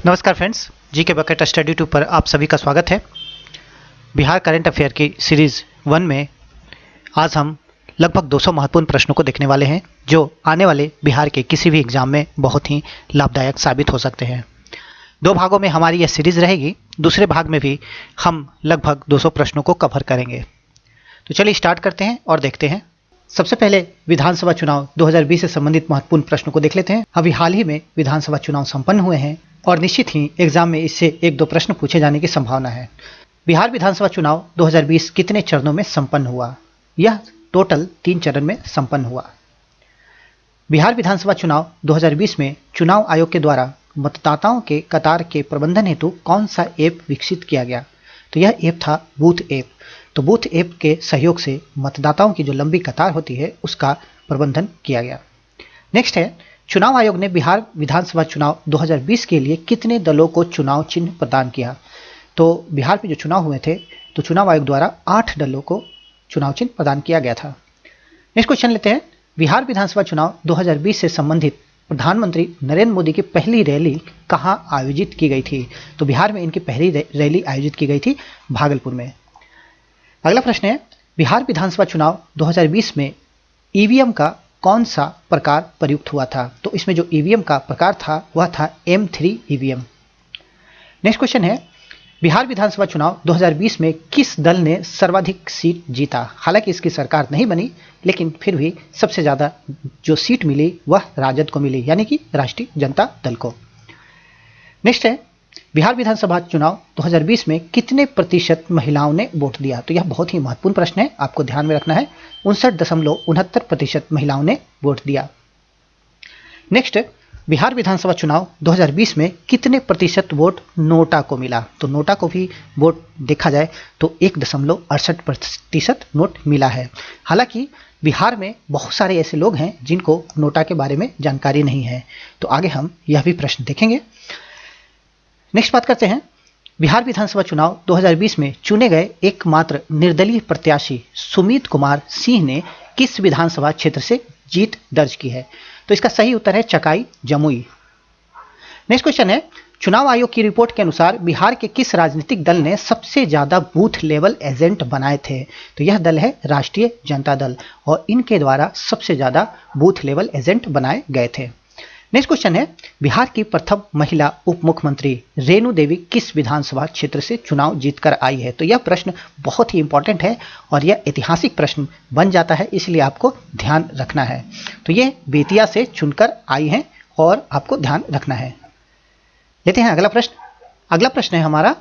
नमस्कार फ्रेंड्स, जी के bucket study to पर आप सभी का स्वागत है। बिहार करंट अफेयर की सीरीज़ 1 में आज हम लगभग 200 महत्वपूर्ण प्रश्नों को देखने वाले हैं जो आने वाले बिहार के किसी भी एग्जाम में बहुत ही लाभदायक साबित हो सकते हैं। 2 भागों में हमारी यह सीरीज़ रहेगी। दूसरे भाग में भी हम लगभग 200 प्रश्नों को कवर करेंगे। तो चलिए स्टार्ट करते हैं और देखते हैं। सबसे पहले विधानसभा चुनाव 2020 से संबंधित महत्वपूर्ण प्रश्नों को देख लेते हैं। अभी हाल ही में विधानसभा चुनाव संपन्न हुए हैं और निश्चित ही एग्जाम में इससे 1-2 प्रश्न पूछे जाने की संभावना है। बिहार विधानसभा चुनाव 2020 कितने चरणों में संपन्न हुआ? यह टोटल 3 चरण में संपन्न हुआ। बिहार विधानसभा चुनाव 2020 में चुनाव आयोग के द्वारा मतदाताओं के कतार के प्रबंधन हेतु कौन सा ऐप विकसित किया गया? तो यह ऐप था बूथ ऐप। तो बूथ ऐप के सहयोग से मतदाताओं की जो लंबी कतार होती है उसका प्रबंधन किया गया। नेक्स्ट है, चुनाव आयोग ने बिहार विधानसभा चुनाव 2020 के लिए कितने दलों को चुनाव चिन्ह प्रदान किया? तो बिहार में जो चुनाव हुए थे तो चुनाव आयोग द्वारा 8 दलों को चुनाव चिन्ह प्रदान किया गया था। नेक्स्ट क्वेश्चन लेते हैं, बिहार विधानसभा चुनाव 2020 से संबंधित प्रधानमंत्री नरेंद्र मोदी की पहली रैली कहाँ आयोजित की गई थी? तो बिहार में इनकी पहली रैली आयोजित की गई थी भागलपुर में। अगला प्रश्न है, बिहार विधानसभा चुनाव 2020 में ईवीएम का कौन सा प्रकार प्रयुक्त हुआ था? तो इसमें जो ईवीएम का प्रकार था वह था M3 ईवीएम। नेक्स्ट क्वेश्चन है, बिहार विधानसभा चुनाव 2020 में किस दल ने सर्वाधिक सीट जीता? हालांकि इसकी सरकार नहीं बनी लेकिन फिर भी सबसे ज़्यादा जो सीट मिली वह राजद को मिली, यानी कि राष्ट्रीय जनता दल को। नेक्स्ट है, बिहार विधानसभा चुनाव 2020 में कितने प्रतिशत महिलाओं ने वोट दिया? तो यह बहुत ही महत्वपूर्ण प्रश्न है, आपको ध्यान में रखना है। 59.69% महिलाओं ने वोट दिया। नेक्स्ट, बिहार विधानसभा चुनाव 2020 में कितने प्रतिशत वोट नोटा को मिला? तो नोटा को भी वोट देखा जाए तो 1.68% नोट मिला है। हालांकि बिहार में बहुत सारे ऐसे लोग हैं जिनको नोटा के बारे में जानकारी नहीं है, तो आगे हम यह भी प्रश्न देखेंगे। नेक्स्ट बात करते हैं, बिहार विधानसभा चुनाव 2020 में चुने गए एकमात्र निर्दलीय प्रत्याशी सुमित कुमार सिंह ने किस विधानसभा क्षेत्र से जीत दर्ज की है? तो इसका सही उत्तर है चकाई जमुई। नेक्स्ट क्वेश्चन है, चुनाव आयोग की रिपोर्ट के अनुसार बिहार के किस राजनीतिक दल ने सबसे ज्यादा बूथ लेवल एजेंट बनाए थे? तो यह दल है राष्ट्रीय जनता दल और इनके द्वारा सबसे ज्यादा बूथ लेवल एजेंट बनाए गए थे। नेक्स्ट क्वेश्चन है, बिहार की प्रथम महिला उप मुख्यमंत्री रेणु देवी किस विधानसभा क्षेत्र से चुनाव जीतकर आई है? तो यह प्रश्न बहुत ही इंपॉर्टेंट है और यह ऐतिहासिक प्रश्न बन जाता है, इसलिए आपको ध्यान रखना है। तो ये बेतिया से चुनकर आई हैं और आपको ध्यान रखना है। लेते हैं अगला प्रश्न। अगला प्रश्न है हमारा,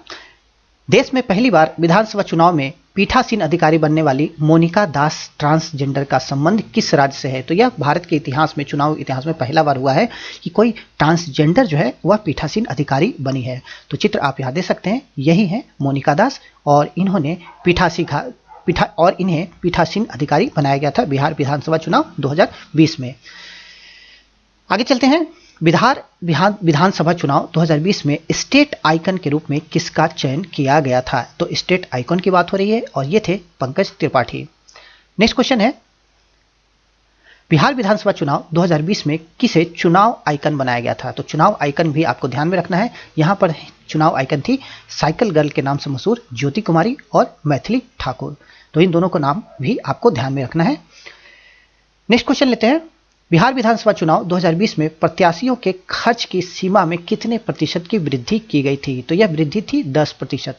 देश में पहली बार विधानसभा चुनाव में पीठासीन अधिकारी बनने वाली मोनिका दास ट्रांसजेंडर का संबंध किस राज्य से है? तो यह भारत के इतिहास में, चुनाव इतिहास में पहला बार हुआ है कि कोई ट्रांसजेंडर जो है वह पीठासीन अधिकारी बनी है। तो चित्र आप यहाँ दे सकते हैं, यही है मोनिका दास और इन्होंने इन्हें पीठासीन अधिकारी बनाया गया था बिहार विधानसभा चुनाव 2020 में। आगे चलते हैं, बिहार विधानसभा चुनाव 2020 में स्टेट आइकन के रूप में किसका चयन किया गया था? तो स्टेट आइकन की बात हो रही है और ये थे पंकज त्रिपाठी। नेक्स्ट क्वेश्चन है, बिहार विधानसभा चुनाव 2020 में किसे चुनाव आइकन बनाया गया था? तो चुनाव आइकन भी आपको ध्यान में रखना है। यहां पर चुनाव आइकन थी साइकिल गर्ल के नाम से मशहूर ज्योति कुमारी और मैथिली ठाकुर। तो इन दोनों को नाम भी आपको ध्यान में रखना है। नेक्स्ट क्वेश्चन लेते हैं, बिहार विधानसभा चुनाव 2020 में प्रत्याशियों के खर्च की सीमा में कितने प्रतिशत की वृद्धि की गई थी? तो यह वृद्धि थी 10%।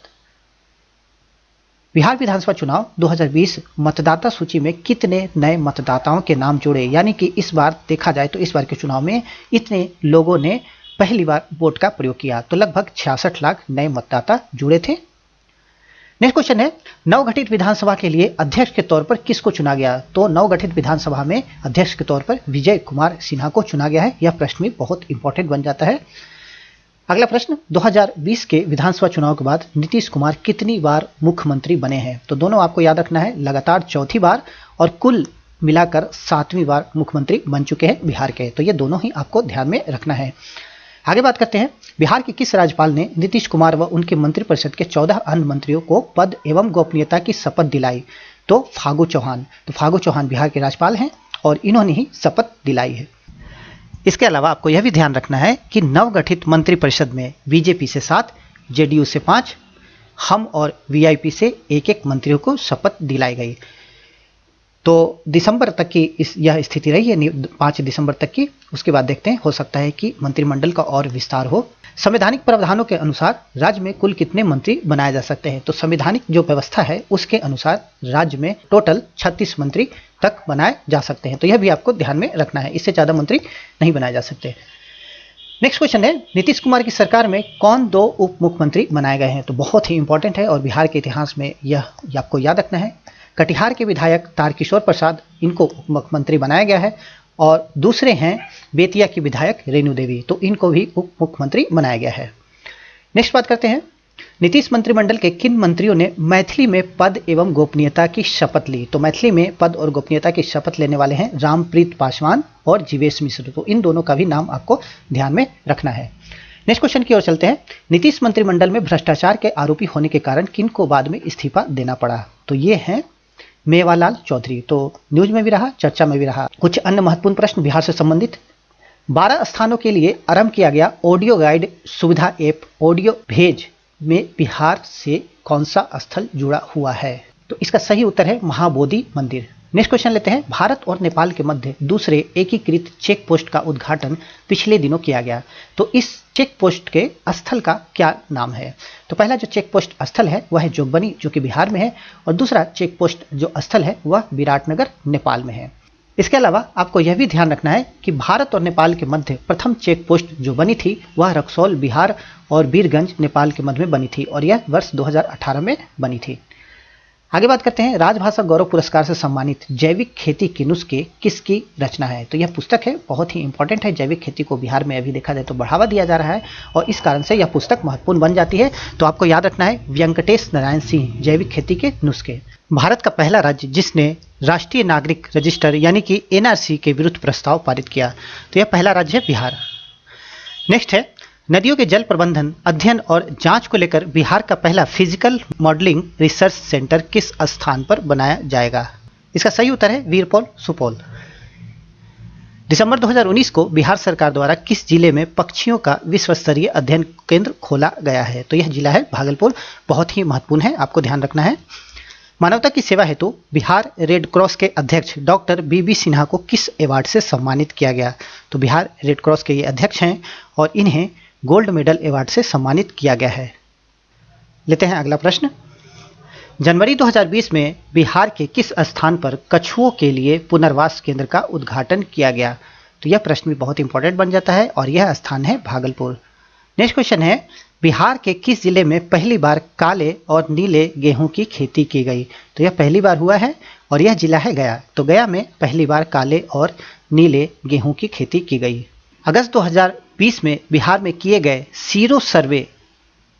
बिहार विधानसभा चुनाव 2020 मतदाता सूची में कितने नए मतदाताओं के नाम जुड़े? यानी कि इस बार देखा जाए तो इस बार के चुनाव में इतने लोगों ने पहली बार वोट का प्रयोग किया, तो लगभग 66 लाख नए मतदाता जुड़े थे। नेक्स्ट क्वेश्चन है, नवगठित विधानसभा के लिए अध्यक्ष के तौर पर किसको चुना गया? तो नवगठित विधानसभा में अध्यक्ष के तौर पर विजय कुमार सिन्हा को चुना गया है। यह प्रश्न भी बहुत इंपॉर्टेंट बन जाता है। अगला प्रश्न, 2020 के विधानसभा चुनाव के बाद नीतीश कुमार कितनी बार मुख्यमंत्री बने हैं? तो दोनों आपको याद रखना है, लगातार चौथी बार और कुल मिलाकर 7वीं बार मुख्यमंत्री बन चुके हैं बिहार के। तो ये दोनों ही आपको ध्यान में रखना है। आगे बात करते हैं, बिहार के किस राज्यपाल ने नीतीश कुमार व उनके मंत्रिपरिषद के 14 अन्य मंत्रियों को पद एवं गोपनीयता की शपथ दिलाई? तो फागू चौहान। तो फागू चौहान बिहार के राज्यपाल हैं और इन्होंने ही शपथ दिलाई है। इसके अलावा आपको यह भी ध्यान रखना है कि नवगठित मंत्रिपरिषद में बीजेपी से 7, जेडीयू से 5, हम और वीआईपी से 1-1 मंत्रियों को शपथ दिलाई गई। तो दिसंबर तक की यह स्थिति रही है, 5 दिसंबर तक की। उसके बाद देखते हैं, हो सकता है कि मंत्रिमंडल का और विस्तार हो। संवैधानिक प्रावधानों के अनुसार राज्य में कुल कितने मंत्री बनाए जा सकते हैं? तो संवैधानिक जो व्यवस्था है उसके अनुसार राज्य में टोटल 36 मंत्री तक बनाए जा सकते हैं। तो यह भी आपको ध्यान में रखना है, इससे ज़्यादा मंत्री नहीं बनाए जा सकते। नेक्स्ट क्वेश्चन है, नीतीश कुमार की सरकार में कौन 2 उप मुख्यमंत्री बनाए गए हैं? तो बहुत ही इंपॉर्टेंट है और बिहार के इतिहास में यह आपको याद रखना है। कटिहार के विधायक तारकिशोर प्रसाद, इनको उप मुख्यमंत्री बनाया गया है, और दूसरे हैं बेतिया की विधायक रेणु देवी, तो इनको भी उप मुख्यमंत्री बनाया गया है। नेक्स्ट बात करते हैं, नीतीश मंत्रिमंडल के किन मंत्रियों ने मैथिली में पद एवं गोपनीयता की शपथ ली? तो मैथिली में पद और गोपनीयता की शपथ लेने वाले हैं रामप्रीत पासवान और जीवेश मिश्र, तो इन दोनों का भी नाम आपको ध्यान में रखना है। नेक्स्ट क्वेश्चन की ओर चलते हैं, नीतीश मंत्रिमंडल में भ्रष्टाचार के आरोपी होने के कारण किनको बाद में इस्तीफा देना पड़ा? तो ये हैं मेवालाल चौधरी, तो न्यूज में भी रहा, चर्चा में भी रहा। कुछ अन्य महत्वपूर्ण प्रश्न बिहार से संबंधित। 12 स्थानों के लिए आरंभ किया गया ऑडियो गाइड सुविधा ऐप ऑडियो भेज में बिहार से कौन सा स्थल जुड़ा हुआ है? तो इसका सही उत्तर है महाबोधि मंदिर। नेक्स्ट क्वेश्चन लेते हैं, भारत और नेपाल के मध्य दूसरे एकीकृत चेक पोस्ट का उद्घाटन पिछले दिनों किया गया, तो इस चेक पोस्ट के स्थल का क्या नाम है? तो पहला जो चेक पोस्ट स्थल है वह है जोगबनी, जो कि बिहार में है, और दूसरा चेक पोस्ट जो स्थल है वह विराटनगर नेपाल में है। इसके अलावा आपको यह भी ध्यान रखना है कि भारत और नेपाल के मध्य प्रथम चेक पोस्ट जो बनी थी वह रक्सौल बिहार और वीरगंज नेपाल के मध्य में बनी थी, और यह वर्ष 2018 में बनी थी। आगे बात करते हैं, राजभाषा गौरव पुरस्कार से सम्मानित जैविक खेती के नुस्खे किसकी रचना है? तो यह पुस्तक है, बहुत ही इंपॉर्टेंट है। जैविक खेती को बिहार में अभी देखा जाए तो बढ़ावा दिया जा रहा है, और इस कारण से यह पुस्तक महत्वपूर्ण बन जाती है। तो आपको याद रखना है वेंकटेश नारायण सिंह, जैविक खेती के नुस्खे। भारत का पहला राज्य जिसने राष्ट्रीय नागरिक रजिस्टर यानी कि एनआरसी के विरुद्ध प्रस्ताव पारित किया, तो यह पहला राज्य है बिहार। नेक्स्ट है, नदियों के जल प्रबंधन, अध्ययन और जांच को लेकर बिहार का पहला फिजिकल मॉडलिंग रिसर्च सेंटर किस स्थान पर बनाया जाएगा? इसका सही उत्तर है वीरपुर, सुपौल। दिसंबर 2019 को बिहार सरकार द्वारा किस जिले में पक्षियों का विश्व स्तरीय अध्ययन केंद्र खोला गया है? तो यह जिला है भागलपुर, बहुत ही महत्वपूर्ण है, आपको ध्यान रखना है। मानवता की सेवा हेतु बिहार रेड क्रॉस के अध्यक्ष डॉक्टर बीबी सिन्हा को किस अवार्ड से सम्मानित किया गया? तो बिहार रेड क्रॉस के ये अध्यक्ष हैं और इन्हें गोल्ड मेडल अवार्ड से सम्मानित किया गया है। लेते हैं अगला प्रश्न, जनवरी 2020 में बिहार के किस स्थान पर कछुओं के लिए पुनर्वास केंद्र का उद्घाटन किया गया? तो यह प्रश्न भी बहुत इंपॉर्टेंट बन जाता है, और यह स्थान है भागलपुर। नेक्स्ट क्वेश्चन है, बिहार के किस जिले में पहली बार काले और नीले गेहूं की खेती की गई? तो यह पहली बार हुआ है, और यह जिला है गया। तो गया में पहली बार काले और नीले गेहूं की खेती की गई। अगस्त 2020 में बिहार में किए गए सीरो सर्वे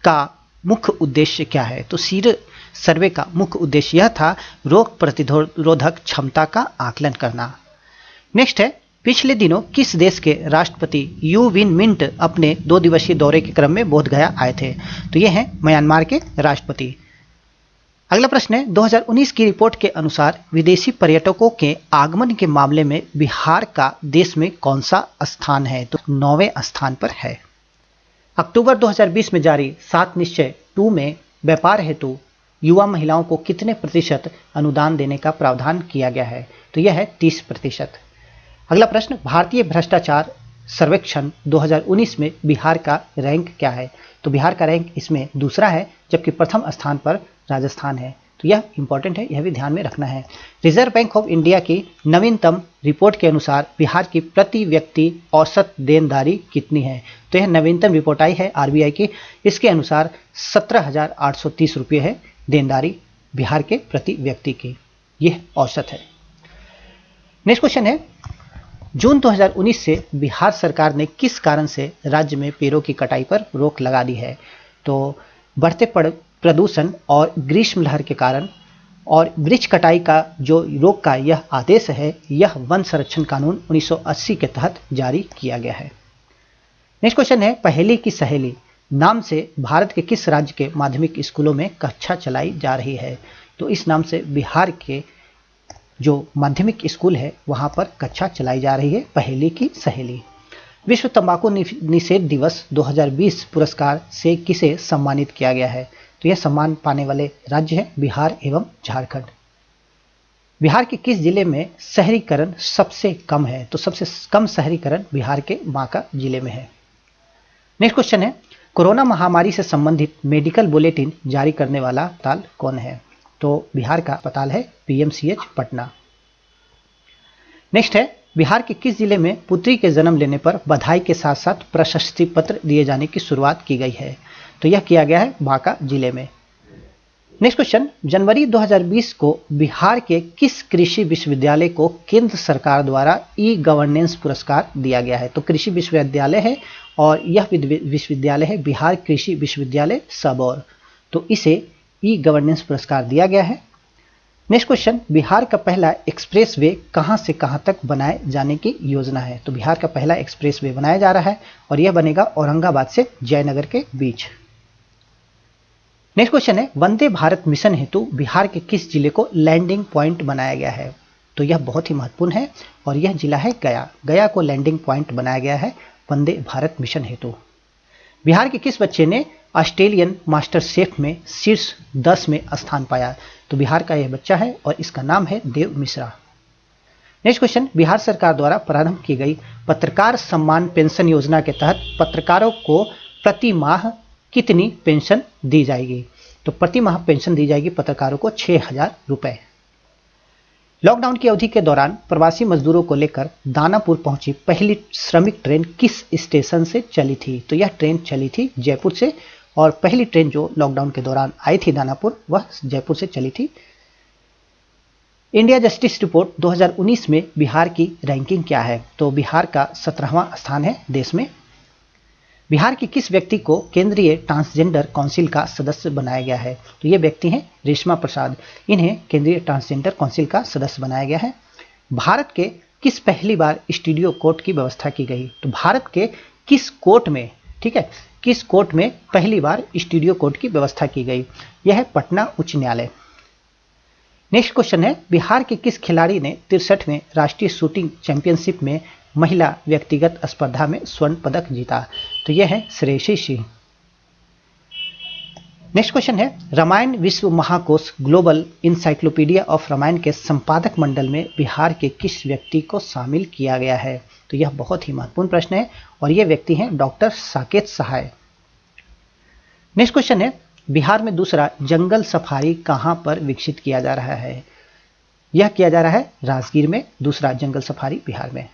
का मुख्य उद्देश्य क्या है? तो सीरो सर्वे का मुख्य उद्देश्य यह था रोग प्रतिरोधक क्षमता का आकलन करना। नेक्स्ट है, पिछले दिनों किस देश के राष्ट्रपति यू विन मिंट अपने 2 दिवसीय दौरे के क्रम में बोधगया आए थे? तो ये हैं म्यांमार के राष्ट्रपति। अगला प्रश्न है, 2019 की रिपोर्ट के अनुसार विदेशी पर्यटकों के आगमन के मामले में बिहार का देश में कौन सा स्थान है? तो 9वें स्थान पर है। अक्टूबर 2020 में जारी 7 निश्चय 2 में व्यापार हेतु युवा महिलाओं को कितने प्रतिशत अनुदान देने का प्रावधान किया गया है? तो यह है 30%। अगला प्रश्न, भारतीय भ्रष्टाचार सर्वेक्षण 2019 में बिहार का रैंक क्या है? तो बिहार का रैंक इसमें दूसरा है, जबकि प्रथम स्थान पर राजस्थान है। तो यह इंपॉर्टेंट है, यह भी ध्यान में रखना है। रिजर्व बैंक ऑफ इंडिया की नवीनतम रिपोर्ट के अनुसार बिहार की प्रति व्यक्ति औसत देनदारी कितनी है? तो यह नवीनतम रिपोर्ट आई है आरबीआई की, इसके अनुसार 17,830 रुपये है देनदारी बिहार के प्रति व्यक्ति की, यह औसत है। नेक्स्ट क्वेश्चन है, जून 2019 से बिहार सरकार ने किस कारण से राज्य में पेड़ों की कटाई पर रोक लगा दी है? तो बढ़ते प्रदूषण और ग्रीष्म लहर के कारण और वृक्ष कटाई का जो रोक का यह आदेश है, यह वन संरक्षण कानून 1980 के तहत जारी किया गया है। नेक्स्ट क्वेश्चन है, पहेली की सहेली नाम से भारत के किस राज्य के माध्यमिक स्कूलों में कक्षा चलाई जा रही है? तो इस नाम से बिहार के जो माध्यमिक स्कूल है वहां पर कक्षा चलाई जा रही है, पहेली की सहेली। विश्व तंबाकू निषेध दिवस 2020 पुरस्कार से किसे सम्मानित किया गया है? तो यह सम्मान पाने वाले राज्य हैं बिहार एवं झारखंड। बिहार के किस जिले में शहरीकरण सबसे कम है? तो सबसे कम शहरीकरण बिहार के बांका जिले में है। नेक्स्ट क्वेश्चन है, कोरोना महामारी से संबंधित मेडिकल बुलेटिन जारी करने वाला अस्पताल कौन है? तो बिहार का अस्पताल है पीएमसीएच पटना। नेक्स्ट है, बिहार के किस जिले में पुत्री के जन्म लेने पर बधाई के साथ साथ प्रशस्ति पत्र दिए जाने की शुरुआत की गई है? तो यह किया गया है बांका जिले में। नेक्स्ट क्वेश्चन, जनवरी 2020 को बिहार के किस कृषि विश्वविद्यालय को केंद्र सरकार द्वारा ई गवर्नेंस पुरस्कार दिया गया है? तो कृषि विश्वविद्यालय है और यह विश्वविद्यालय है बिहार कृषि विश्वविद्यालय सबौर, तो इसे ई गवर्नेंस पुरस्कार दिया गया है। नेक्स्ट क्वेश्चन, बिहार का पहला एक्सप्रेस वे कहां से कहां तक बनाए जाने की योजना है? तो बिहार का पहला एक्सप्रेस वे बनाया जा रहा है और यह बनेगा औरंगाबाद से जयनगर के बीच। नेक्स्ट क्वेश्चन है, वंदे भारत मिशन हेतु बिहार के किस जिले को लैंडिंग पॉइंट बनाया गया है? तो यह बहुत ही महत्वपूर्ण है और यह जिला है गया। गया को लैंडिंग पॉइंट बनाया गया है वंदे भारत मिशन हेतु। बिहार के किस बच्चे ने ऑस्ट्रेलियन मास्टर शेफ में शीर्ष 10 में स्थान पाया? तो बिहार का यह बच्चा है और इसका नाम है देव मिश्रा। नेक्स्ट क्वेश्चन, बिहार सरकार द्वारा प्रारंभ की गई पत्रकार सम्मान पेंशन योजना के तहत पत्रकारों को प्रति माह कितनी पेंशन दी जाएगी? तो प्रति माह पेंशन दी जाएगी पत्रकारों को 6,000 रुपए। लॉकडाउन की अवधि के दौरान प्रवासी मजदूरों को लेकर दानापुर पहुंची पहली श्रमिक ट्रेन किस स्टेशन से चली थी? तो यह ट्रेन चली थी जयपुर से और पहली ट्रेन जो लॉकडाउन के दौरान आई थी दानापुर वह जयपुर से चली थी। इंडिया जस्टिस रिपोर्ट 2019 में बिहार की रैंकिंग क्या है? तो बिहार का 17वां स्थान है देश में। बिहार के किस व्यक्ति को केंद्रीय ट्रांसजेंडर काउंसिल का सदस्य बनाया गया है? तो ये व्यक्ति हैं रेशमा प्रसाद, इन्हें केंद्रीय ट्रांसजेंडर काउंसिल का सदस्य बनाया गया है। भारत के किस पहली बार स्टूडियो कोर्ट की व्यवस्था की गई? तो भारत के किस कोर्ट में, ठीक है, किस कोर्ट में पहली बार स्टूडियो कोर्ट की व्यवस्था की गई? यह है पटना उच्च न्यायालय। नेक्स्ट क्वेश्चन है, बिहार के किस खिलाड़ी ने 63वें राष्ट्रीय शूटिंग चैंपियनशिप में महिला व्यक्तिगत स्पर्धा में स्वर्ण पदक जीता? तो यह है श्रेयसी सिंह। नेक्स्ट क्वेश्चन है, रामायण विश्व महाकोश ग्लोबल इंसाइक्लोपीडिया ऑफ रामायण के संपादक मंडल में बिहार के किस व्यक्ति को शामिल किया गया है? तो यह बहुत ही महत्वपूर्ण प्रश्न है और यह व्यक्ति हैं डॉक्टर साकेत सहाय। नेक्स्ट क्वेश्चन है, बिहार में दूसरा जंगल सफारी कहां पर विकसित किया जा रहा है? यह किया जा रहा है राजगीर में, दूसरा जंगल सफारी बिहार में।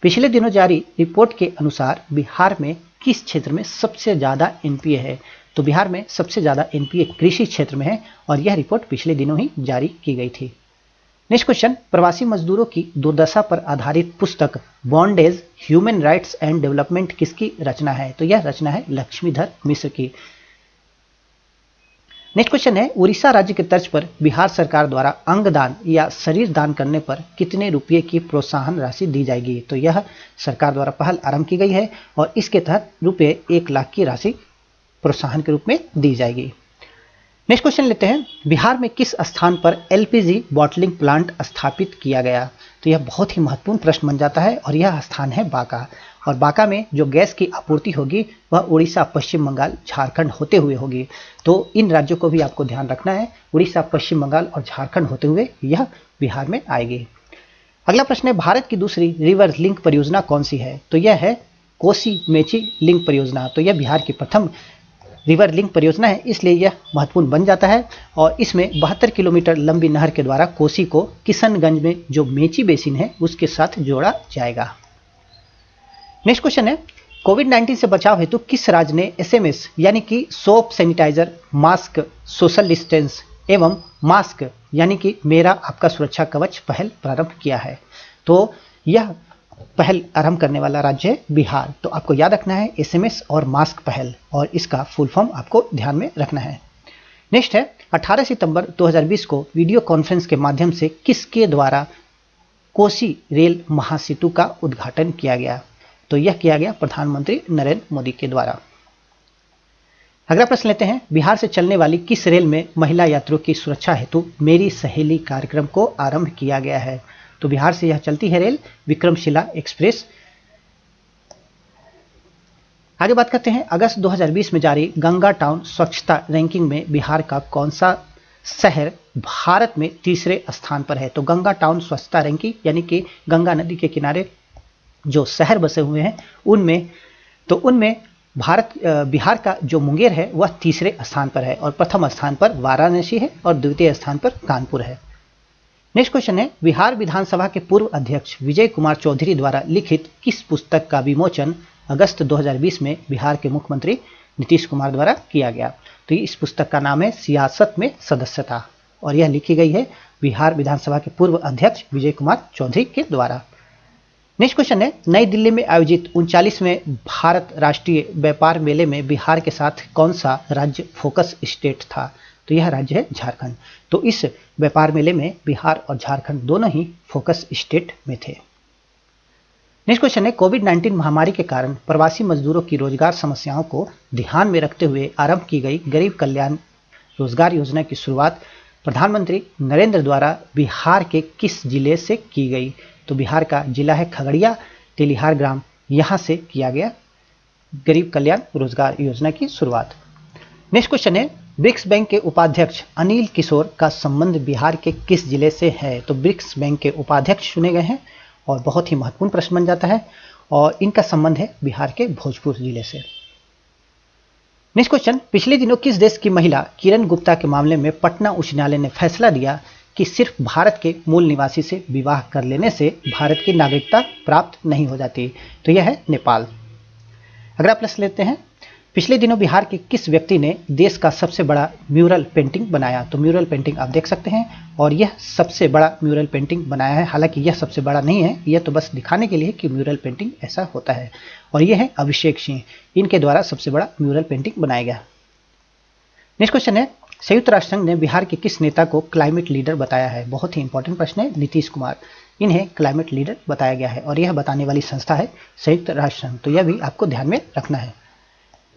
पिछले दिनों जारी रिपोर्ट के अनुसार बिहार में किस क्षेत्र में सबसे ज्यादा एनपीए है? तो बिहार में सबसे ज्यादा एनपीए कृषि क्षेत्र में है और यह रिपोर्ट पिछले दिनों ही जारी की गई थी। नेक्स्ट क्वेश्चन, प्रवासी मजदूरों की दुर्दशा पर आधारित पुस्तक bondage human rights and development किसकी रचना है? तो यह रचना है लक्ष्मीधर मिश्र की। नेक्स्ट क्वेश्चन है, उड़ीसा राज्य के तर्ज पर बिहार सरकार द्वारा अंगदान या शरीर दान करने पर कितने रुपये की प्रोत्साहन राशि दी जाएगी? तो यह सरकार द्वारा पहल आरंभ की गई है और इसके तहत रुपये 1 लाख की राशि प्रोत्साहन के रूप में दी जाएगी। नेक्स्ट क्वेश्चन लेते हैं, बिहार में किस स्थान पर एलपीजी बॉटलिंग प्लांट स्थापित किया गया? तो यह बहुत ही महत्वपूर्ण प्रश्न बन जाता है और यह स्थान है बांका। और बांका में जो गैस की आपूर्ति होगी वह उड़ीसा, पश्चिम बंगाल, झारखंड होते हुए होगी। तो इन राज्यों को भी आपको ध्यान रखना है, उड़ीसा, पश्चिम बंगाल और झारखंड होते हुए यह बिहार में आएगी। अगला प्रश्न है, भारत की दूसरी रिवर लिंक परियोजना कौन सी है? तो यह है कोसी मेची लिंक परियोजना। तो यह बिहार की प्रथम रिवर लिंक परियोजना है, इसलिए यह महत्वपूर्ण बन जाता है और इसमें 72 किलोमीटर लंबी नहर के द्वारा कोसी को किशनगंज में जो मेची बेसिन है उसके साथ जोड़ा जाएगा। नेक्स्ट क्वेश्चन है, कोविड-19 से बचाव हेतु किस राज्य ने एसएमएस यानी कि soap, sanitiser, mask, social distance एवं मास्क यानी कि मेरा आपका सुरक्षा कवच पहल प्रारंभ किया है? तो यह पहल आरंभ करने वाला राज्य है बिहार। तो आपको याद रखना है एसएमएस और मास्क पहल, और इसका फुल फॉर्म आपको ध्यान में रखना है। नेक्स्ट है, 18 सितंबर 2020 को वीडियो कॉन्फ्रेंस के माध्यम से किसके द्वारा कोसी रेल महासेतु का उद्घाटन किया गया? तो यह किया गया प्रधानमंत्री नरेंद्र मोदी के द्वारा। अगला प्रश्न लेते हैं, बिहार से चलने वाली किस रेल में महिला यात्रियों की सुरक्षा हेतु मेरी सहेली कार्यक्रम को आरंभ किया गया है? तो बिहार से यह चलती है रेल विक्रमशिला एक्सप्रेस। आगे बात करते हैं, अगस्त 2020 में जारी गंगा टाउन स्वच्छता रैंकिंग में बिहार का कौन सा शहर भारत में तीसरे स्थान पर है। तो गंगा टाउन स्वच्छता रैंकिंग यानी कि गंगा नदी के किनारे जो शहर बसे हुए हैं उनमें बिहार का जो मुंगेर है वह तीसरे स्थान पर है और प्रथम स्थान पर वाराणसी है और द्वितीय स्थान पर कानपुर है। नेक्स्ट क्वेश्चन है, बिहार विधानसभा के पूर्व अध्यक्ष विजय कुमार चौधरी द्वारा लिखित किस पुस्तक का विमोचन अगस्त 2020 में बिहार के मुख्यमंत्री नीतीश कुमार द्वारा किया गया। तो इस पुस्तक का नाम है सियासत में सदस्यता और यह लिखी गई है बिहार विधानसभा के पूर्व अध्यक्ष विजय कुमार चौधरी के द्वारा। नेक्स्ट क्वेश्चन है, नई दिल्ली में आयोजित 39वें भारत राष्ट्रीय व्यापार मेले में बिहार के साथ कौन सा राज्य फोकस स्टेट था। तो यह राज्य है झारखंड। तो इस व्यापार मेले में बिहार और झारखंड दोनों ही फोकस स्टेट में थे। नेक्स्ट क्वेश्चन है, कोविड-19 महामारी के कारण प्रवासी मजदूरों की रोजगार समस्याओं को ध्यान में रखते हुए आरंभ की गई गरीब कल्याण रोजगार योजना की शुरुआत प्रधानमंत्री नरेंद्र द्वारा बिहार के किस जिले से की गई। तो बिहार का जिला है खगड़िया, तेलिहार ग्राम, यहां से किया गया गरीब कल्याण रोजगार योजना की शुरुआत। नेक्स्ट क्वेश्चन है, ब्रिक्स बैंक के उपाध्यक्ष अनिल किशोर का संबंध बिहार के किस जिले से है। तो ब्रिक्स बैंक के उपाध्यक्ष चुने गए हैं और बहुत ही महत्वपूर्ण प्रश्न बन जाता है और इनका संबंध है बिहार के भोजपुर जिले से। नेक्स्ट क्वेश्चन, पिछले दिनों किस देश की महिला किरण गुप्ता के मामले में पटना उच्च न्यायालय ने फैसला दिया कि सिर्फ भारत के मूल निवासी से विवाह कर लेने से भारत की नागरिकता प्राप्त नहीं हो जाती। तो यह है नेपाल। अगला प्रश्न लेते हैं, पिछले दिनों बिहार के किस व्यक्ति ने देश का सबसे बड़ा म्यूरल पेंटिंग बनाया। तो म्यूरल पेंटिंग आप देख सकते हैं और यह सबसे बड़ा म्यूरल पेंटिंग बनाया है। हालांकि यह सबसे बड़ा नहीं है, यह तो बस दिखाने के लिए कि म्यूरल पेंटिंग ऐसा होता है। और यह है अभिषेक सिंह, इनके द्वारा सबसे बड़ा म्यूरल पेंटिंग बनाया गया। नेक्स्ट क्वेश्चन है, संयुक्त राष्ट्र संघ ने बिहार के किस नेता को क्लाइमेट लीडर बताया है। बहुत ही इंपॉर्टेंट प्रश्न है, नीतीश कुमार, इन्हें क्लाइमेट लीडर बताया गया है और यह बताने वाली संस्था है संयुक्त राष्ट्र संघ। तो यह भी आपको ध्यान में रखना है।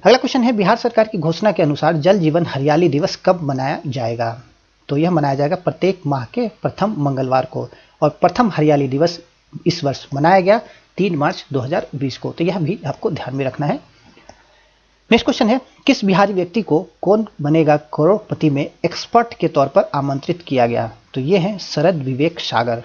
अगला क्वेश्चन है, बिहार सरकार की घोषणा के अनुसार जल जीवन हरियाली दिवस कब मनाया जाएगा। तो यह मनाया जाएगा प्रत्येक माह के प्रथम मंगलवार को और प्रथम हरियाली दिवस इस वर्ष मनाया गया 3 मार्च 2020 को। तो यह भी आपको ध्यान में रखना है। नेक्स्ट क्वेश्चन है, किस बिहारी व्यक्ति को कौन बनेगा करोड़पति में एक्सपर्ट के तौर पर आमंत्रित किया गया। तो यह है शरद विवेक सागर।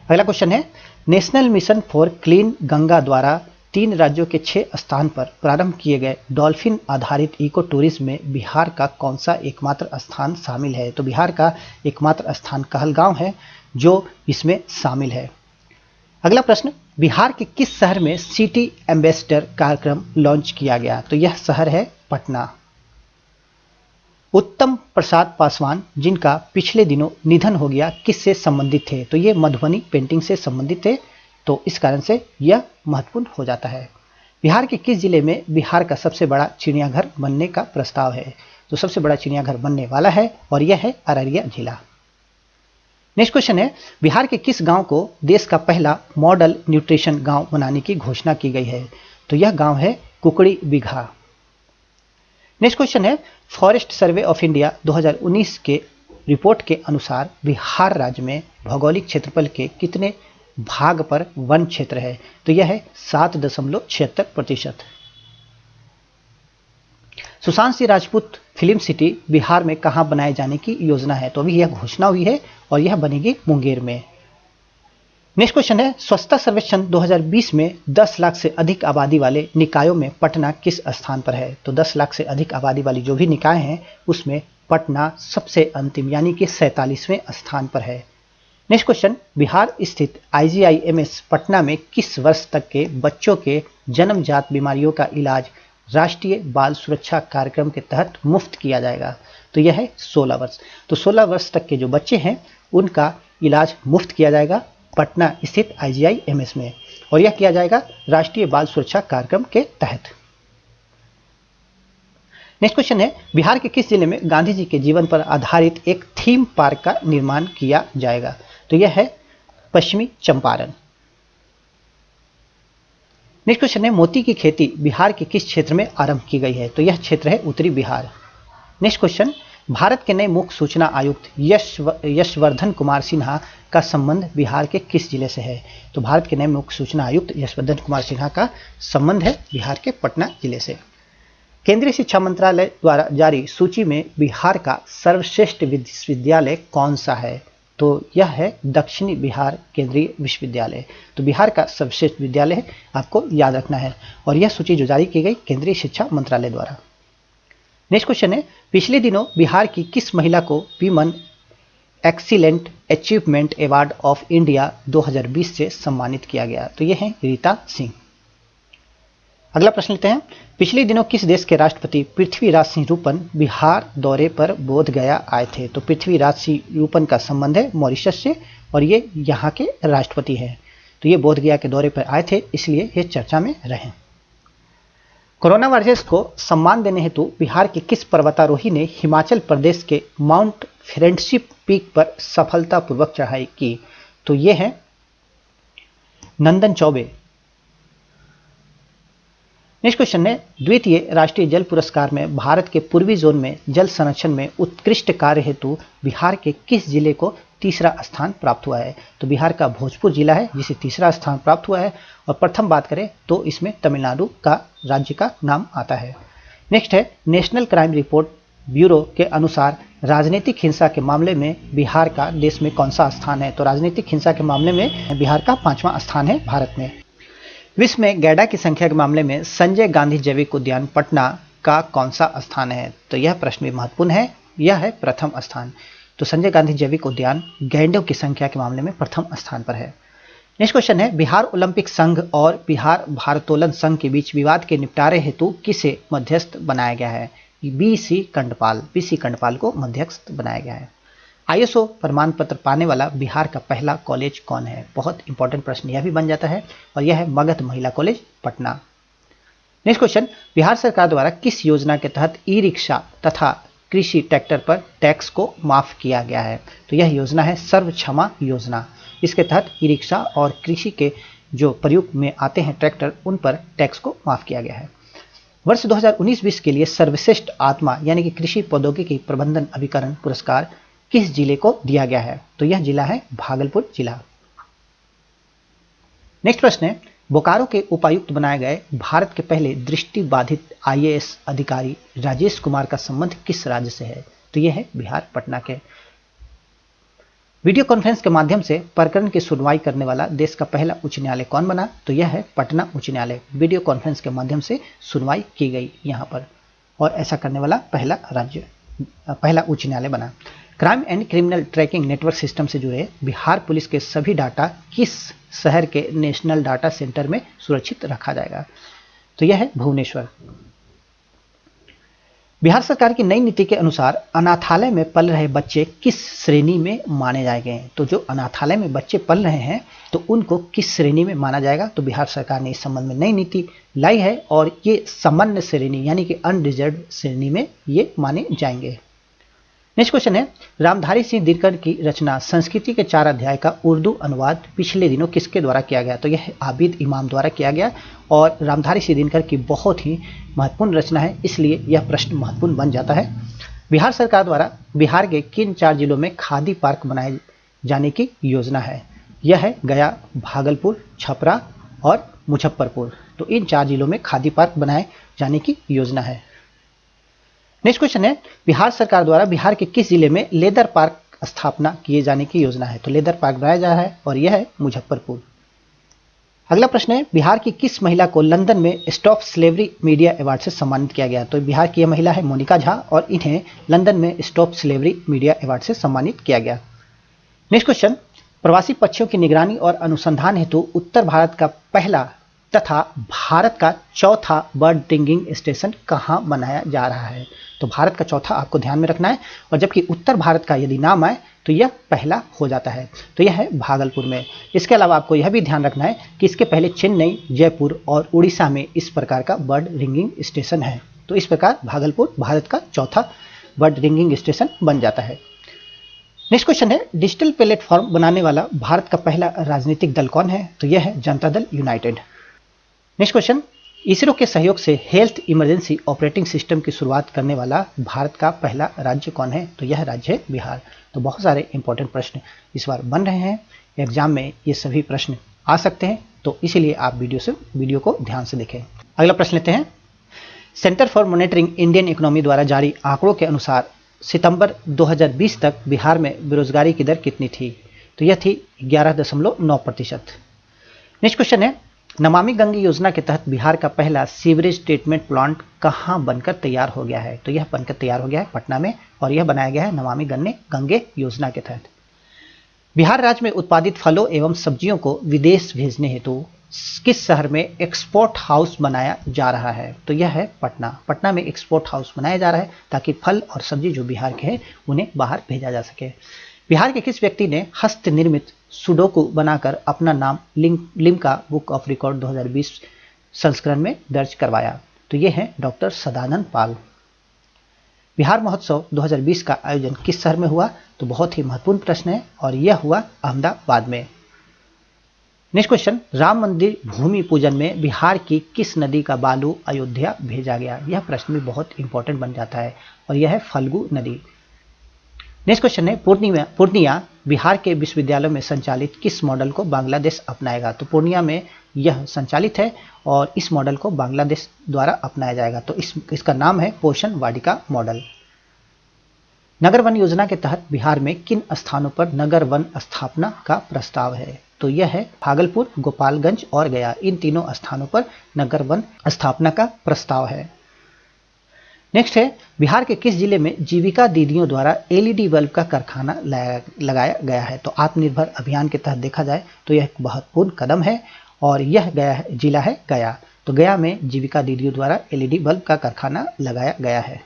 अगला क्वेश्चन है, national mission for clean Ganga द्वारा 3 राज्यों के 6 स्थान पर प्रारंभ किए गए डॉल्फिन आधारित इको टूरिज्म में बिहार का कौन सा एकमात्र स्थान शामिल है। तो बिहार का एकमात्र स्थान कहलगांव है जो इसमें शामिल है। अगला प्रश्न, बिहार के किस शहर में सिटी एम्बेसडर कार्यक्रम लॉन्च किया गया। तो यह शहर है पटना। उत्तम प्रसाद पासवान, जिनका पिछले दिनों निधन हो गया, किससे संबंधित थे। तो ये मधुबनी पेंटिंग से संबंधित थे, तो इस कारण से यह महत्वपूर्ण हो जाता है। बिहार के किस जिले में बिहार का सबसे बड़ा चिड़ियाघर बनने का प्रस्ताव है। तो सबसे बड़ा चिड़ियाघर बनने वाला है और यह है अररिया जिला। नेक्स्ट क्वेश्चन है, बिहार के किस गांव को देश का पहला मॉडल न्यूट्रिशन गांव बनाने की घोषणा की गई है। तो यह गांव है कुकड़ी बिघा। नेक्स्ट क्वेश्चन है, फॉरेस्ट सर्वे ऑफ इंडिया 2019 के रिपोर्ट के अनुसार बिहार राज्य में भौगोलिक क्षेत्रफल के कितने भाग पर वन क्षेत्र है। तो यह है 7.76%। सुशांत सिंह राजपूत फिल्म सिटी बिहार में कहां बनाए जाने की योजना है। तो अभी यह घोषणा हुई है और यह बनेगी मुंगेर में। नेक्स्ट क्वेश्चन है, स्वच्छता सर्वेक्षण 2020 में 10 लाख से अधिक आबादी वाले निकायों में पटना किस स्थान पर है। तो 10 लाख से अधिक आबादी वाली जो भी निकाय हैं उसमें पटना सबसे अंतिम यानी कि 47वें स्थान पर है। नेक्स्ट क्वेश्चन, बिहार स्थित IGIMS पटना में किस वर्ष तक के बच्चों के जन्मजात बीमारियों का इलाज राष्ट्रीय बाल सुरक्षा कार्यक्रम के तहत मुफ्त किया जाएगा। तो यह है 16 वर्ष। तो 16 वर्ष तक के जो बच्चे हैं उनका इलाज मुफ्त किया जाएगा पटना स्थित IGIMS में और यह किया जाएगा राष्ट्रीय बाल सुरक्षा कार्यक्रम के तहत। नेक्स्ट क्वेश्चन है, बिहार के किस जिले में गांधी जी के जीवन पर आधारित एक थीम पार्क का निर्माण किया जाएगा। तो यह है पश्चिमी चंपारण। नेक्स्ट क्वेश्चन है, मोती की खेती बिहार के किस क्षेत्र में आरंभ की गई है। तो यह क्षेत्र है उत्तरी बिहार। नेक्स्ट क्वेश्चन, भारत के नए मुख्य सूचना आयुक्त यशवर्धन कुमार सिन्हा का संबंध बिहार के किस जिले से है? तो भारत के नए मुख्य सूचना आयुक्त यशवर्धन कुमार सिन्हा का संबंध है बिहार के पटना जिले से। केंद्रीय शिक्षा मंत्रालय द्वारा जारी सूची में बिहार का सर्वश्रेष्ठ विश्वविद्यालय कौन सा है? तो यह है दक्षिणी बिहार केंद्रीय विश्वविद्यालय। तो बिहार का सर्वश्रेष्ठ विद्यालय है, आपको याद रखना है, और यह सूची जो जारी की गई केंद्रीय शिक्षा मंत्रालय द्वारा। नेक्स्ट क्वेश्चन है, पिछले दिनों बिहार की किस महिला को women excellent achievement award of India 2020 से सम्मानित किया गया? तो यह है रीता सिंह। अगला प्रश्न लेते हैं, पिछले दिनों किस देश के राष्ट्रपति पृथ्वीराज सिंह रूपन बिहार दौरे पर बोध गया आए थे? तो पृथ्वीराज सिंह रूपन का संबंध है मॉरिशस से, और ये यहाँ के राष्ट्रपति हैं। तो ये बोध गया के दौरे पर आए थे, इसलिए ये चर्चा में रहे। कोरोना वायरस को सम्मान देने हेतु बिहार के किस पर्वतारोही ने हिमाचल प्रदेश के माउंट फ्रेंडशिप पीक पर सफलतापूर्वक चढ़ाई की? तो ये है नंदन चौबे। नेक्स्ट क्वेश्चन है, द्वितीय राष्ट्रीय जल पुरस्कार में भारत के पूर्वी जोन में जल संरक्षण में उत्कृष्ट कार्य हेतु बिहार के किस जिले को तीसरा स्थान प्राप्त हुआ है? तो बिहार का भोजपुर जिला है जिसे तीसरा स्थान प्राप्त हुआ है, और प्रथम बात करें तो इसमें तमिलनाडु का राज्य का नाम आता है। नेक्स्ट है, नेशनल क्राइम रिपोर्ट ब्यूरो के अनुसार राजनीतिक हिंसा के मामले में बिहार का देश में कौन सा स्थान है? तो राजनीतिक हिंसा के मामले में बिहार का 5वां स्थान है भारत में। विश्व में गैंडा की संख्या के मामले में संजय गांधी जैविक उद्यान पटना का कौन सा स्थान है? तो यह प्रश्न भी महत्वपूर्ण है, यह है प्रथम स्थान। तो संजय गांधी जैविक उद्यान गैंडों की संख्या के मामले में प्रथम स्थान पर है। नेक्स्ट क्वेश्चन है, बिहार ओलंपिक संघ और बिहार भारोत्तोलन संघ के बीच विवाद के निपटारे हेतु किसे मध्यस्थ बनाया गया है? बीसी कंडपाल को मध्यस्थ बनाया गया है। आईएसओ प्रमाण पत्र पाने वाला बिहार का पहला कॉलेज कौन है? बहुत इंपॉर्टेंट प्रश्न यह भी बन जाता है, और यह है मगध महिला college Patna. Next question, Bihar सरकार द्वारा किस योजना के तहत ई रिक्शा तथा कृषि ट्रैक्टर पर टैक्स को माफ किया गया है? तो यह योजना है सर्व क्षमा योजना। इसके तहत ई रिक्शा और कृषि के जो प्रयोग में आते हैं ट्रैक्टर, उन पर टैक्स को माफ किया गया है। वर्ष 2019-20 के लिए सर्वश्रेष्ठ आत्मा यानी कि कृषि प्रौद्योगिकी प्रबंधन अभिकरण पुरस्कार किस जिले को दिया गया है? तो यह जिला है भागलपुर जिला। नेक्स्ट प्रश्न है, बोकारो के उपायुक्त बनाए गए भारत के पहले दृष्टिबाधित आईएएस अधिकारी राजेश कुमार का संबंध किस राज्य से है? तो यह है बिहार पटना के। वीडियो कॉन्फ्रेंस के माध्यम से प्रकरण की सुनवाई करने वाला देश का पहला उच्च न्यायालय कौन बना? तो यह है पटना उच्च न्यायालय। वीडियो कॉन्फ्रेंस के माध्यम से सुनवाई की गई यहाँ पर, और ऐसा करने वाला पहला उच्च न्यायालय बना। Crime and criminal tracking network system से जुड़े बिहार पुलिस के सभी डाटा किस शहर के नेशनल डाटा सेंटर में सुरक्षित रखा जाएगा? तो यह है भुवनेश्वर। बिहार सरकार की नई नीति के अनुसार अनाथालय में पल रहे बच्चे किस श्रेणी में माने जाएंगे? तो जो अनाथालय में बच्चे पल रहे हैं तो उनको किस श्रेणी में माना जाएगा? तो बिहार सरकार ने इस संबंध में नई नीति लाई है, और ये सामान्य श्रेणी यानी कि अनरिजर्व श्रेणी में ये माने जाएंगे। नेक्स्ट क्वेश्चन है, रामधारी सिंह दिनकर की रचना संस्कृति के 4 अध्याय का उर्दू अनुवाद पिछले दिनों किसके द्वारा किया गया? तो यह आबिद इमाम द्वारा किया गया, और रामधारी सिंह दिनकर की बहुत ही महत्वपूर्ण रचना है, इसलिए यह प्रश्न महत्वपूर्ण बन जाता है। बिहार सरकार द्वारा बिहार के किन 4 जिलों में खादी पार्क बनाए जाने की योजना है? यह है गया, भागलपुर, छपरा और मुजफ्फरपुर। तो इन 4 जिलों में खादी पार्क बनाए जाने की योजना है। नेक्स्ट क्वेश्चन है, बिहार सरकार द्वारा बिहार के किस जिले में लेदर पार्क स्थापना किए जाने की योजना है? तो लेदर पार्क बनाया जा रहा है, और यह है मुजफ्फरपुर। अगला प्रश्न है, बिहार की किस महिला को लंदन में स्टॉप स्लेवरी मीडिया अवार्ड से सम्मानित किया गया? तो बिहार की यह महिला है मोनिका झा, और इन्हें लंदन में स्टॉप स्लेवरी मीडिया अवार्ड से सम्मानित किया गया। नेक्स्ट क्वेश्चन, प्रवासी पक्षियों की निगरानी और अनुसंधान हेतु उत्तर भारत का पहला तथा भारत का चौथा बर्ड रिंगिंग स्टेशन कहाँ बनाया जा रहा है? तो भारत का चौथा आपको ध्यान में रखना है, और जबकि उत्तर भारत का यदि नाम आए तो यह पहला हो जाता है, तो यह है भागलपुर में। इसके अलावा आपको यह भी ध्यान रखना है कि इसके पहले चेन्नई, जयपुर और उड़ीसा में इस प्रकार का बर्ड रिंगिंग स्टेशन है। तो इस प्रकार भागलपुर भारत का चौथा बर्ड रिंगिंग स्टेशन बन जाता है। नेक्स्ट क्वेश्चन है, डिजिटल प्लेटफॉर्म बनाने वाला भारत का पहला राजनीतिक दल कौन है? तो यह है Janata Dal United. Next question, ISRO के सहयोग से हेल्थ इमरजेंसी ऑपरेटिंग सिस्टम की शुरुआत करने वाला भारत का पहला राज्य कौन है? तो यह राज्य है बिहार। तो बहुत सारे इंपॉर्टेंट प्रश्न इस बार बन रहे हैं एग्जाम में, ये सभी प्रश्न आ सकते हैं, तो इसीलिए आप वीडियो को ध्यान से देखें। अगला प्रश्न लेते हैं। Centre for monitoring Indian economy द्वारा जारी आंकड़ों के अनुसार सितंबर 2020 तक बिहार में बेरोजगारी की दर कितनी थी? तो यह थी 11.9%। नेक्स्ट क्वेश्चन है, नमामि गंगे योजना के तहत बिहार का पहला सीवरेज ट्रीटमेंट प्लांट कहां बनकर तैयार हो गया है? तो यह बनकर तैयार हो गया है पटना में, और यह बनाया गया है नमामि गंगे योजना के तहत। बिहार राज्य में उत्पादित फलों एवं सब्जियों को विदेश भेजने हेतु किस शहर में एक्सपोर्ट हाउस बनाया जा रहा है? तो यह है पटना। पटना में एक्सपोर्ट हाउस बनाया जा रहा है ताकि फल और सब्जी जो बिहार के हैं उन्हें बाहर भेजा जा सके। बिहार के किस व्यक्ति ने हस्त निर्मित सुडोकू बनाकर अपना नाम लिम्का बुक ऑफ रिकॉर्ड 2020 संस्करण में दर्ज करवाया? तो ये है डॉक्टर सदानंद पाल। बिहार महोत्सव 2020 का आयोजन किस शहर में हुआ? तो बहुत ही महत्वपूर्ण प्रश्न है, और यह हुआ अहमदाबाद में। नेक्स्ट क्वेश्चन, राम मंदिर भूमि पूजन में बिहार की किस नदी का बालू अयोध्या भेजा गया? यह प्रश्न भी बहुत इंपॉर्टेंट बन जाता है, और यह है फल्गु नदी। नेक्स्ट क्वेश्चन है, पूर्णिया बिहार के विश्वविद्यालयों में संचालित किस मॉडल को बांग्लादेश अपनाएगा? तो पूर्णिया में यह संचालित है और इस मॉडल को बांग्लादेश द्वारा अपनाया जाएगा। तो इसका नाम है पोषण वाटिका मॉडल। नगर वन योजना के तहत बिहार में किन स्थानों पर नगर वन स्थापना का प्रस्ताव है? तो यह है भागलपुर, गोपालगंज और गया। इन तीनों स्थानों पर नगर वन स्थापना का प्रस्ताव है। नेक्स्ट है, बिहार के किस जिले में जीविका दीदियों द्वारा एलईडी बल्ब का कारखाना लगाया गया है? तो आत्मनिर्भर अभियान के तहत देखा जाए तो यह एक महत्वपूर्ण कदम है, और यह जिला है गया। तो गया में जीविका दीदियों द्वारा एलईडी बल्ब का कारखाना लगाया गया है।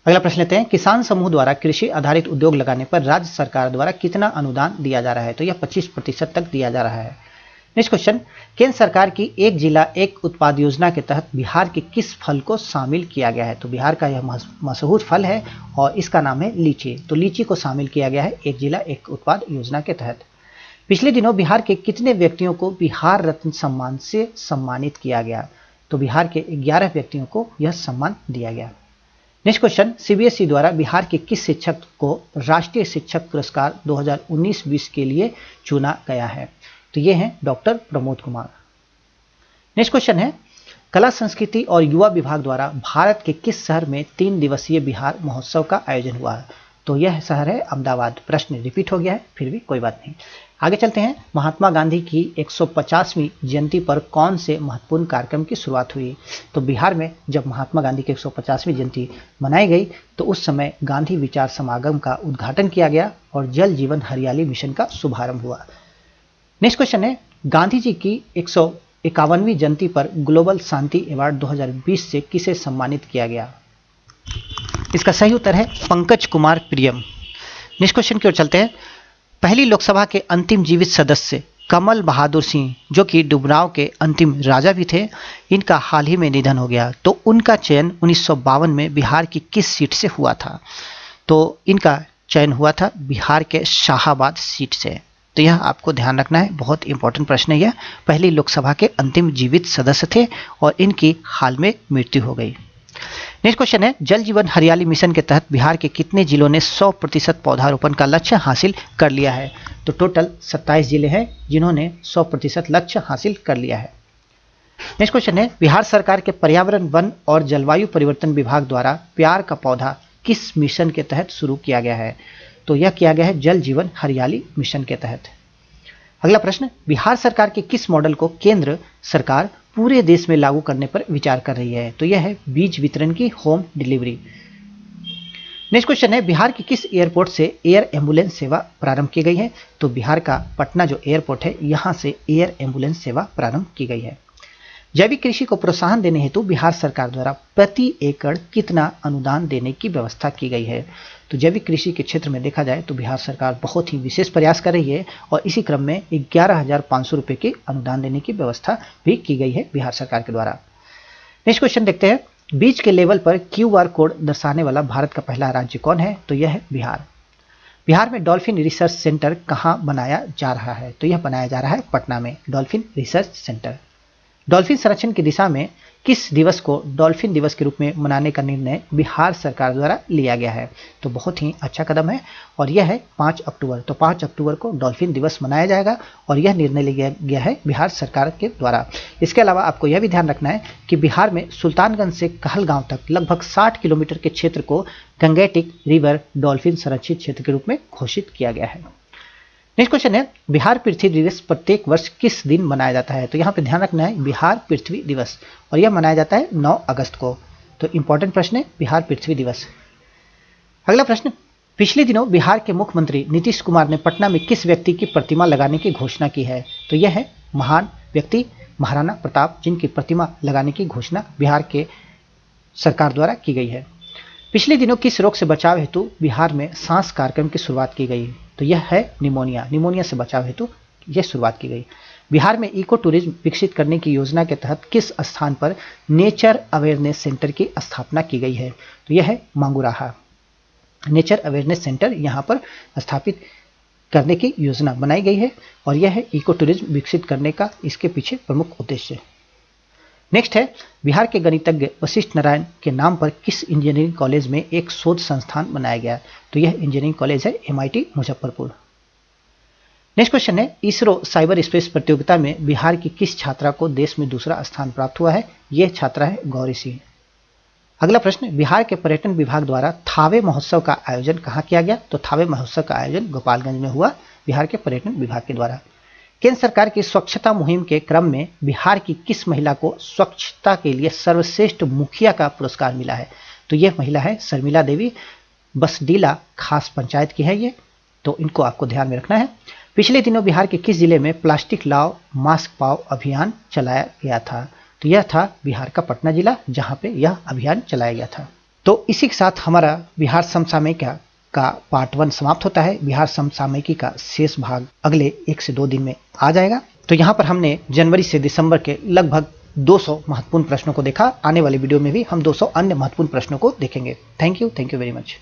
अगला प्रश्न लेते हैं, किसान समूह द्वारा कृषि आधारित उद्योग लगाने पर राज्य सरकार द्वारा कितना अनुदान दिया जा रहा है? तो यह 25% तक दिया जा रहा है। नेक्स्ट क्वेश्चन, केंद्र सरकार की एक जिला एक उत्पाद योजना के तहत बिहार के किस फल को शामिल किया गया है? तो बिहार का यह मशहूर फल है और इसका नाम है लीची। तो लीची को शामिल किया गया है एक जिला एक उत्पाद योजना के तहत। पिछले दिनों बिहार के कितने व्यक्तियों को बिहार रत्न सम्मान से सम्मानित किया गया? तो बिहार के 11 व्यक्तियों को यह सम्मान दिया गया। नेक्स्ट क्वेश्चन, सीबीएसई द्वारा बिहार के किस शिक्षक को राष्ट्रीय शिक्षक पुरस्कार 2019-20 के लिए चुना गया है? तो ये हैं doctor Pramod Kumar. Next question है, कला संस्कृति और युवा विभाग द्वारा भारत के किस शहर में 3 दिवसीय बिहार महोत्सव का आयोजन हुआ है? तो यह शहर है अहमदाबाद। प्रश्न रिपीट हो गया है, फिर भी कोई बात नहीं। आगे चलते हैं, महात्मा गांधी की 150वीं जयंती पर कौन से महत्वपूर्ण कार्यक्रम की शुरुआत हुई? तो बिहार में जब महात्मा गांधी की 150वीं जयंती मनाई गई तो उस समय गांधी विचार समागम का उद्घाटन किया गया और जल जीवन हरियाली मिशन का शुभारंभ हुआ। नेक्स्ट क्वेश्चन है, गांधी जी की 151वीं जयंती पर ग्लोबल शांति अवार्ड 2020 से किसे सम्मानित किया गया? इसका सही उत्तर है पंकज कुमार प्रियम। नेक्स्ट क्वेश्चन की ओर चलते हैं, पहली लोकसभा के अंतिम जीवित सदस्य कमल बहादुर सिंह, जो कि डुमरांव के अंतिम राजा भी थे, इनका हाल ही में निधन हो गया। तो उनका चयन 1952 में बिहार की किस सीट से हुआ था? तो इनका चयन हुआ था बिहार के शाहाबाद सीट से। तो यह आपको ध्यान रखना है, बहुत इंपॉर्टेंट प्रश्न है यह। पहली लोकसभा के अंतिम जीवित सदस्य थे और इनकी हाल में मृत्यु हो गई। नेक्स्ट क्वेश्चन है, जल जीवन हरियाली मिशन के तहत बिहार के कितने जिलों ने 100% पौधारोपण का लक्ष्य हासिल कर लिया है? तो टोटल 27 जिले हैं जिन्होंने 100% लक्ष्य हासिल कर लिया है। नेक्स्ट क्वेश्चन है, बिहार सरकार के पर्यावरण, वन और जलवायु परिवर्तन विभाग द्वारा प्यार का पौधा किस मिशन के तहत शुरू किया गया है? तो यह किया गया है जल जीवन हरियाली मिशन के तहत। अगला प्रश्न, बिहार सरकार के किस मॉडल को केंद्र सरकार पूरे देश में लागू करने पर विचार कर रही है? तो यह है बीज वितरण की होम डिलीवरी। नेक्स्ट क्वेश्चन है, बिहार के किस एयरपोर्ट से एयर एम्बुलेंस सेवा प्रारंभ की गई है? तो बिहार का पटना जो एयरपोर्ट है, यहां से एयर एम्बुलेंस सेवा प्रारंभ की गई है। जैविक कृषि को प्रोत्साहन देने हेतु बिहार सरकार द्वारा प्रति एकड़ कितना अनुदान देने की व्यवस्था की गई है? तो जैविक कृषि के क्षेत्र में देखा जाए तो बिहार सरकार बहुत ही विशेष प्रयास कर रही है और इसी क्रम में 11,500 रुपये के अनुदान देने की व्यवस्था भी की गई है बिहार सरकार के द्वारा। नेक्स्ट क्वेश्चन देखते हैं, बीज के लेवल पर QR कोड दर्शाने वाला भारत का पहला राज्य कौन है? तो यह है बिहार। बिहार में डॉल्फिन रिसर्च सेंटर कहाँ बनाया जा रहा है? तो यह बनाया जा रहा है पटना में, डॉल्फिन रिसर्च सेंटर। डॉल्फिन संरक्षण की दिशा में किस दिवस को डॉल्फिन दिवस के रूप में मनाने का निर्णय बिहार सरकार द्वारा लिया गया है? तो बहुत ही अच्छा कदम है और यह है 5 अक्टूबर। तो 5 अक्टूबर को डॉल्फिन दिवस मनाया जाएगा और यह निर्णय लिया गया है बिहार सरकार के द्वारा। इसके अलावा आपको यह भी ध्यान रखना है कि बिहार में सुल्तानगंज से कहलगांव तक लगभग 60 किलोमीटर के क्षेत्र को गंगेटिक रिवर डॉल्फिन संरक्षित क्षेत्र के रूप में घोषित किया गया है। नेक्स्ट क्वेश्चन है, बिहार पृथ्वी दिवस प्रत्येक वर्ष किस दिन मनाया जाता है? तो यहाँ पे ध्यान रखना है बिहार पृथ्वी दिवस और यह मनाया जाता है 9 अगस्त को। तो इंपॉर्टेंट प्रश्न है बिहार पृथ्वी दिवस। अगला प्रश्न, पिछले दिनों बिहार के मुख्यमंत्री नीतीश कुमार ने पटना में किस व्यक्ति की प्रतिमा लगाने की घोषणा की है? तो यह है महान व्यक्ति महाराणा प्रताप, जिनकी प्रतिमा लगाने की घोषणा बिहार के सरकार द्वारा की गई है। पिछले दिनों किस रोग से बचाव हेतु बिहार में सांस कार्यक्रम की शुरुआत की गई? तो यह है निमोनिया से बचाव हेतु यह शुरुआत की गई। बिहार में इको टूरिज्म विकसित करने की योजना के तहत किस स्थान पर नेचर अवेयरनेस सेंटर की स्थापना की गई है? तो यह है मांगुराहा। नेचर अवेयरनेस सेंटर यहाँ पर स्थापित करने की योजना बनाई गई है और यह है इको टूरिज्म विकसित करने का इसके पीछे प्रमुख उद्देश्य। नेक्स्ट है, बिहार के गणितज्ञ वशिष्ठ नारायण के नाम पर किस इंजीनियरिंग कॉलेज में एक शोध संस्थान बनाया गया? तो यह इंजीनियरिंग कॉलेज है MIT मुजफ्फरपुर। नेक्स्ट क्वेश्चन है, इसरो साइबर स्पेस प्रतियोगिता में बिहार की किस छात्रा को देश में दूसरा स्थान प्राप्त हुआ है? यह छात्रा है गौरी सिंह। अगला प्रश्न, बिहार के पर्यटन विभाग द्वारा थावे महोत्सव का आयोजन कहाँ किया गया? तो थावे महोत्सव का आयोजन गोपालगंज में हुआ बिहार के पर्यटन विभाग के द्वारा। केंद्र सरकार की स्वच्छता मुहिम के क्रम में बिहार की किस महिला को स्वच्छता के लिए सर्वश्रेष्ठ मुखिया का पुरस्कार मिला है? तो यह महिला है शर्मिला देवी, बसडीला खास पंचायत की है ये, तो इनको आपको ध्यान में रखना है। पिछले दिनों बिहार के किस जिले में प्लास्टिक लाओ मास्क पाओ अभियान चलाया गया था? तो यह था बिहार का पटना जिला, जहां पे यह अभियान चलाया गया था। तो इसी के साथ हमारा बिहार समसामयिका का पार्ट 1 समाप्त होता है। बिहार समसामयिकी का शेष भाग अगले 1 से 2 दिन में आ जाएगा। तो यहाँ पर हमने जनवरी से दिसंबर के लगभग 200 महत्वपूर्ण प्रश्नों को देखा। आने वाले वीडियो में भी हम 200 अन्य महत्वपूर्ण प्रश्नों को देखेंगे। Thank you very much.